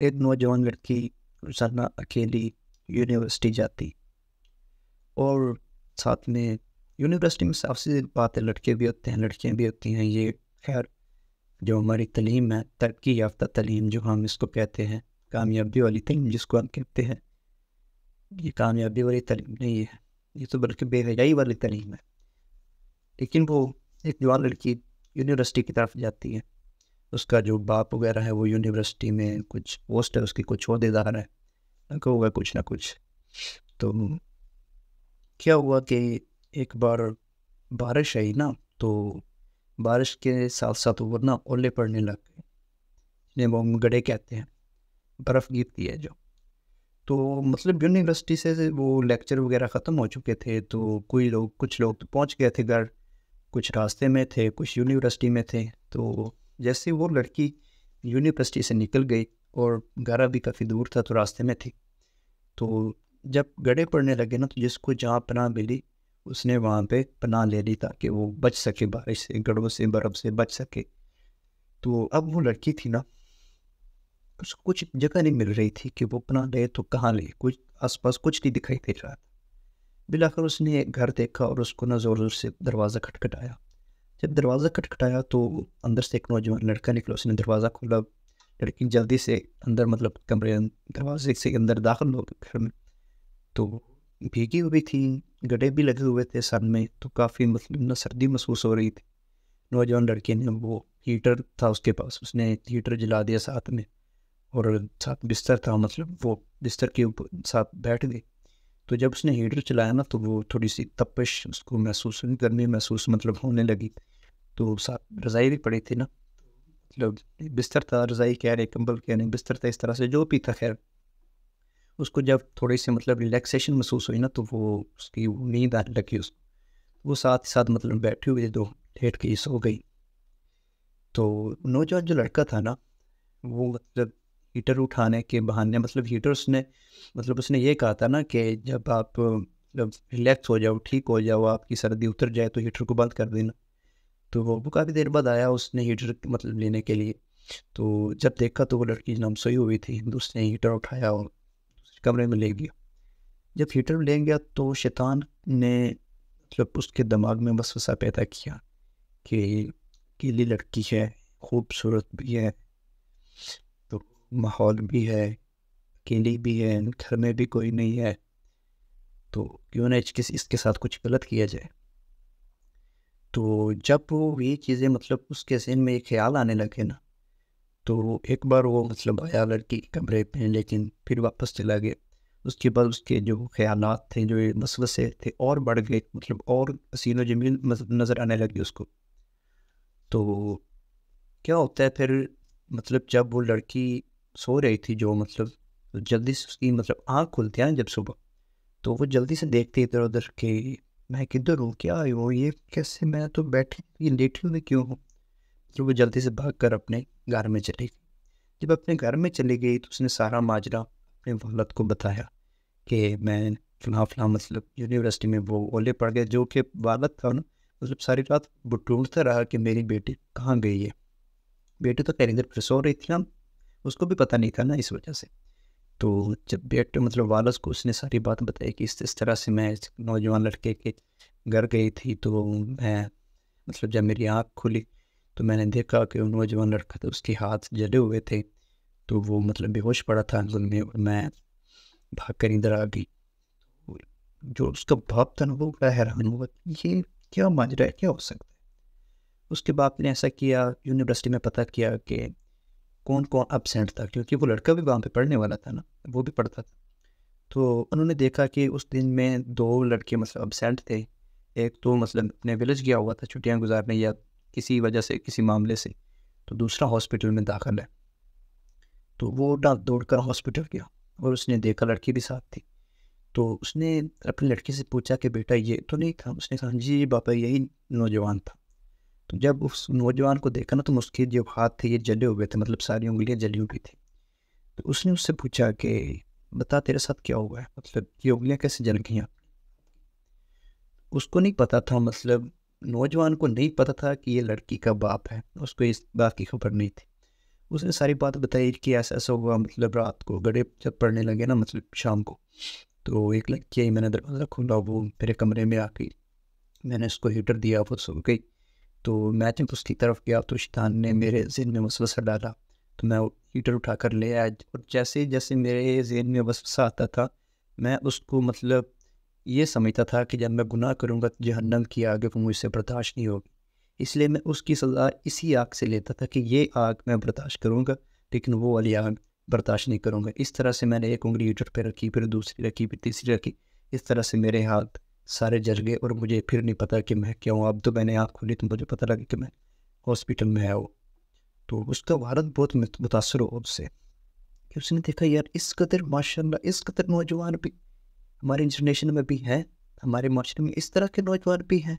ایک نوجوان لڑکی روزانہ اکیلی یونیورسٹی جاتی، اور ساتھ میں یونیورسٹی میں صاف سی بات ہے، لڑکے بھی ہوتے ہیں لڑکیاں بھی ہوتی ہیں. یہ خیر جو ہماری تعلیم ہے، ترقی یافتہ تعلیم جو ہم اس کو کہتے ہیں، کامیابی والی تعلیم جس کو ہم کہتے ہیں، یہ کامیابی والی تعلیم نہیں ہے، یہ تو بلکہ بے حیائی والی تعلیم ہے. لیکن وہ ایک جوان لڑکی یونیورسٹی کی طرف جاتی ہے. اس کا جو باپ وغیرہ ہے وہ یونیورسٹی میں کچھ پوسٹ ہے اس کی، کچھ عہدے دار ہے، لگا ہوگا کچھ نہ کچھ. تو کیا ہوا کہ ایک بار بارش آئی نا، تو بارش کے ساتھ ساتھ وہ نا اولے پڑنے لگ گئے، جنہیں وہ گڑے کہتے ہیں، برف گرتی ہے جو. تو مطلب یونیورسٹی سے وہ لیکچر وغیرہ ختم ہو چکے تھے، تو کچھ لوگ تو پہنچ گئے تھے گھر، کچھ راستے میں تھے، کچھ یونیورسٹی میں تھے. تو جیسے وہ لڑکی یونیورسٹی سے نکل گئی، اور گھر بھی کافی دور تھا تو راستے میں تھی، تو جب گڑے پڑنے لگے نا، تو جس کو جہاں پناہ ملی اس نے وہاں پہ پناہ لے لی تاکہ وہ بچ سکے، بارش سے، گڑوں سے، برف سے بچ سکے. تو اب وہ لڑکی تھی نا، اس کو کچھ جگہ نہیں مل رہی تھی کہ وہ پناہ لے تو کہاں لے، کچھ آس پاس کچھ نہیں دکھائی دے رہا تھا. بلاخر اس نے ایک گھر دیکھا اور اس کو نا زور زور سے دروازہ کھٹکھٹایا. جب دروازہ کھٹکھٹایا تو اندر سے ایک نوجوان لڑکا نکلا، اس نے دروازہ کھولا. لڑکی جلدی سے اندر، مطلب کمرے دروازے سے اندر داخل ہو گئی گھر میں. تو بھیگی ہوئی تھی، گڑے بھی لگے ہوئے تھے سر میں، تو کافی مطلب نا سردی محسوس ہو رہی تھی. نوجوان لڑکے نے، وہ ہیٹر تھا اس کے پاس، اس نے ہیٹر جلا دیا ساتھ میں، اور ساتھ بستر تھا، مطلب وہ بستر کے اوپر ساتھ بیٹھ گئی. تو جب اس نے ہیٹر چلایا نا، تو وہ تھوڑی سی تپش اس کو محسوس ہوئی، گرمی محسوس مطلب ہونے لگی. تو ساتھ رضائی بھی پڑی تھی نا، مطلب بستر تھا، رضائی کہہ رہے، کمبل کہہ رہے، بستر تھا، اس طرح سے جو بھی تھا. خیر اس کو جب تھوڑی سی مطلب ریلیکسیشن محسوس ہوئی نا، تو وہ اس کی نیند آنے لگی. اس وہ ساتھ ساتھ مطلب بیٹھی ہوئی دو لیٹ کے سو گئی. تو نوجوان جو لڑکا تھا نا، وہ مطلب ہیٹر اٹھانے کے بہانے، مطلب ہیٹر اس نے یہ کہا تھا نا کہ جب آپ مطلب ریلیکس ہو جاؤ، ٹھیک ہو جاؤ، آپ کی سردی اتر جائے تو ہیٹر کو بند کر دینا. تو وہ کافی دیر بعد آیا اس نے ہیٹر مطلب لینے کے لیے. تو جب دیکھا تو وہ لڑکی جناب سوئی ہوئی تھی، تو اس نے ہیٹر اٹھایا اور کمرے میں لے گیا. جب ہیٹر لے گیا تو شیطان نے مطلب اس کے دماغ میں وسوسہ پیدا کیا کہ اکیلی لڑکی ہے، خوبصورت بھی ہے، تو ماحول بھی ہے، اکیلی بھی ہے، گھر میں بھی کوئی نہیں ہے، تو کیوں نہ اس کے ساتھ کچھ غلط کیا جائے. تو جب وہ یہ چیزیں مطلب اس کے ذہن میں ایک خیال آنے لگے نا، تو ایک بار وہ مطلب آیا لڑکی کے کمرے پہ، لیکن پھر واپس چلا گیا. اس کے بعد اس کے جو خیالات تھے، جو وسوسے تھے، اور بڑھ گئے، مطلب اور حسین و جمیل نظر آنے لگی اس کو. تو کیا ہوتا ہے پھر، مطلب جب وہ لڑکی سو رہی تھی، جو مطلب جلدی سے اس کی مطلب آنکھ کھلتی ہے جب صبح، تو وہ جلدی سے دیکھتی ادھر ادھر کہ میں کدھر ہوں، کیا ہوں، یہ کیسے، میں تو بیٹھی، یہ لیٹی ہوئی کیوں ہوں. تو وہ جلدی سے بھاگ کر اپنے گھر میں چلی گئی. جب اپنے گھر میں چلی گئی تو اس نے سارا ماجرا اپنے والد کو بتایا کہ میں فلاں فلاں مطلب یونیورسٹی میں وہ اولے پڑ گئے. جو کہ والد تھا نا، مطلب ساری رات وہ ڈھونڈتا رہا کہ میری بیٹی کہاں گئی ہے. بیٹی تو خیر ادھر پھر سو رہی تھی نا، اس کو بھی پتہ نہیں تھا نا اس وجہ سے. تو جب بیٹے مطلب والد کو اس نے ساری بات بتائی کہ اس طرح سے میں اس نوجوان لڑکے کے گھر گئی تھی، تو میں مطلب جب میری آنکھ کھلی تو میں نے دیکھا کہ وہ نوجوان لڑکا تھا، اس کے ہاتھ جلے ہوئے تھے، تو وہ مطلب بے ہوش پڑا تھا انگل میں، اور میں بھاگ کر ادھر آ گئی. جو اس کا باپ تھا نا، وہ بڑا حیران ہوا، یہ کیا ماجرا ہے، کیا ہو سکتا ہے. اس کے باپ نے ایسا کیا، یونیورسٹی میں پتہ کیا کہ کون کون ابسینٹ تھا، کیونکہ وہ لڑکا بھی وہاں پہ پڑھنے والا تھا نا، وہ بھی پڑھتا تھا. تو انہوں نے دیکھا کہ اس دن میں دو لڑکے مطلب ابسینٹ تھے. ایک تو مطلب اپنے ولیج گیا ہوا تھا چھٹیاں گزارنے یا کسی وجہ سے، کسی معاملے سے، تو دوسرا ہاسپٹل میں داخل ہے. تو وہ دوڑ کر ہاسپٹل گیا، اور اس نے دیکھا لڑکی بھی ساتھ تھی. تو اس نے اپنی لڑکی سے پوچھا کہ بیٹا یہ تو نہیں تھا. اس نے کہا جی باپا یہی نوجوان تھا. تو جب اس نوجوان کو دیکھا نا، تو اس کے جو ہاتھ تھے یہ جلے ہوئے تھے، مطلب ساری انگلیاں جلی ہوئی تھیں. تو اس نے اس سے پوچھا کہ بتا تیرے ساتھ کیا ہوا ہے، مطلب یہ انگلیاں کیسے جل گئیں. اس کو نہیں پتا تھا، مطلب نوجوان کو نہیں پتا تھا کہ یہ لڑکی کا باپ ہے، اس کو اس بات کی خبر نہیں تھی. اس نے ساری بات بتائی کہ ایسا ایسا ہوا، مطلب رات کو گڑے جب پڑنے لگے نا، مطلب شام کو، تو ایک لڑکی آئی، میں نے دروازہ کھولا، وہ میرے کمرے میں آ گئی، میں نے اس کو ہیٹر دیا، وہ سو گئی، تو میں جب اس کی طرف گیا تو شیطان نے میرے ذہن میں وسوسہ ڈالا، تو میں ہیٹر اٹھا کر لے آیا، اور جیسے جیسے میرے ذہن میں وسوسہ آتا تھا میں اس کو مطلب یہ سمجھتا تھا کہ جب میں گناہ کروں گا تو جہنم کی آگ وہ مجھ سے برداشت نہیں ہوگی، اس لیے میں اس کی سزا اسی آگ سے لیتا تھا کہ یہ آگ میں برداشت کروں گا لیکن وہ والی آگ برداشت نہیں کروں گا۔ اس طرح سے میں نے ایک انگلی ہیٹر پہ رکھی، پھر دوسری رکھی، پھر تیسری رکھی، اس طرح سے میرے ہاتھ سارے جل گئے، اور مجھے پھر نہیں پتا کہ میں کیا ہوں۔ اب تو میں نے آنکھ کھولی تو مجھے پتہ لگا کہ میں ہاسپٹل میں ہوں۔ تو اس کا والد بہت متاثر ہو اس سے، کہ اس نے دیکھا یار اس قدر ماشاءاللہ اس قدر نوجوان بھی ہماری جنریشن میں بھی ہیں، ہمارے معاشرے میں اس طرح کے نوجوان بھی ہیں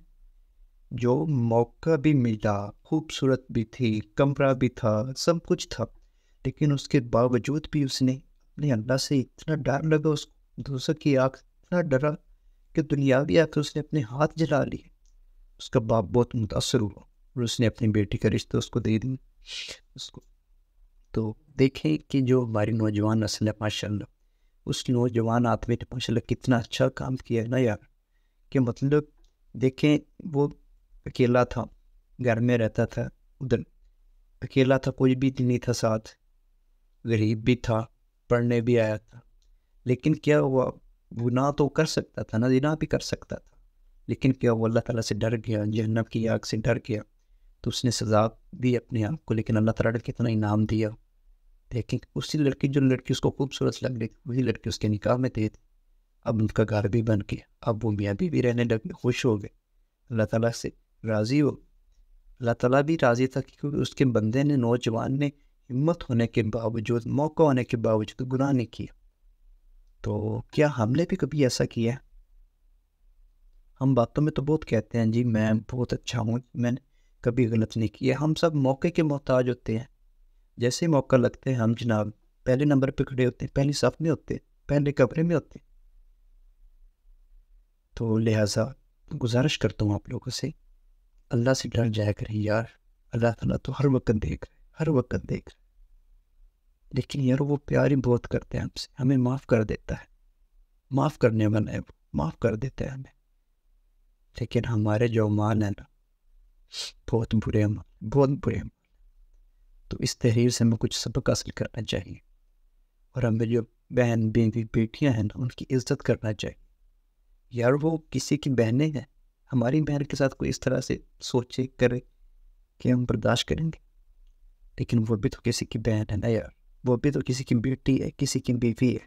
جو موقع بھی ملا، خوبصورت بھی تھی، کمرہ بھی تھا، سب کچھ تھا، لیکن اس کے باوجود بھی اس نے اپنے اللہ سے اتنا ڈر لگا، اس دوزخ کی آگ اتنا ڈرا کہ دنیاوی آگ اس نے اپنے ہاتھ جلا لیے۔ اس کا باپ بہت متاثر ہوا اور اس نے اپنی بیٹی کا رشتہ اس کو دے دی اس کو۔ تو دیکھیں کہ جو ہماری نوجوان نسل ہے ماشاءاللہ، اس نوجوان آدمی نے ماشاءاللہ کتنا اچھا کام کیا ہے نا یار، کہ مطلب دیکھیں وہ اکیلا تھا، گھر میں رہتا تھا، ادھر اکیلا تھا، کوئی بھی نہیں تھا ساتھ، غریب بھی تھا، پڑھنے بھی آیا تھا، لیکن کیا ہوا، گناہ تو کر سکتا تھا نا، زنا بھی کر سکتا تھا، لیکن کیا وہ اللہ تعالیٰ سے ڈر گیا، جہنم کی آگ سے ڈر گیا، تو اس نے سزا دی اپنے آپ کو، لیکن اللہ تعالیٰ نے کتنا انعام دیا۔ لیکن اسی لڑکی، جو لڑکی اس کو خوبصورت لگ رہی تھی، وہی لڑکی اس کے نکاح میں دے دی، اب ان کا گھر بھی بن گیا، اب وہ میاں بیوی رہنے لگے، خوش ہو گئے، اللہ تعالیٰ سے راضی ہو۔ اللہ تعالیٰ بھی راضی تھا کیونکہ اس کے بندے نے، نوجوان نے ہمت ہونے کے باوجود، موقع ہونے کے باوجود گناہ نہیں کیا۔ تو کیا ہم نے بھی کبھی ایسا کیا ہے؟ ہم باتوں میں تو بہت کہتے ہیں جی میں بہت اچھا ہوں، میں نے کبھی غلط نہیں کیا۔ ہم سب موقع کے محتاج ہوتے ہیں، جیسے موقع لگتے ہیں ہم جناب پہلے نمبر پہ کھڑے ہوتے ہیں، پہلی صف میں ہوتے ہیں، پہلے کمرے میں ہوتے ہیں۔ تو لہٰذا گزارش کرتا ہوں آپ لوگوں سے، اللہ سے ڈر جایا کریں یار، اللہ تعالیٰ تو ہر وقت دیکھ رہے، ہر وقت دیکھ رہے، لیکن یار وہ پیار ہی بہت کرتے ہیں ہم سے، ہمیں معاف کر دیتا ہے، معاف کرنے والا ہے وہ، معاف کر دیتا ہے ہمیں، لیکن ہمارے جو اعمال ہیں نا بہت برے اعمال، بہت برے اعمال۔ تو اس تحریر سے ہمیں کچھ سبق حاصل کرنا چاہیے، اور ہمیں جو بہن بیوی بیٹیاں ہیں نا ان کی عزت کرنا چاہیے۔ یار وہ کسی کی بہنیں ہیں، ہماری بہن کے ساتھ کوئی اس طرح سے سوچے کرے کہ ہم برداشت کریں گے، لیکن وہ بھی تو کسی کی بہن ہے نا یار، وہ بھی تو کسی کی بیٹی ہے، کسی کی بیوی ہے۔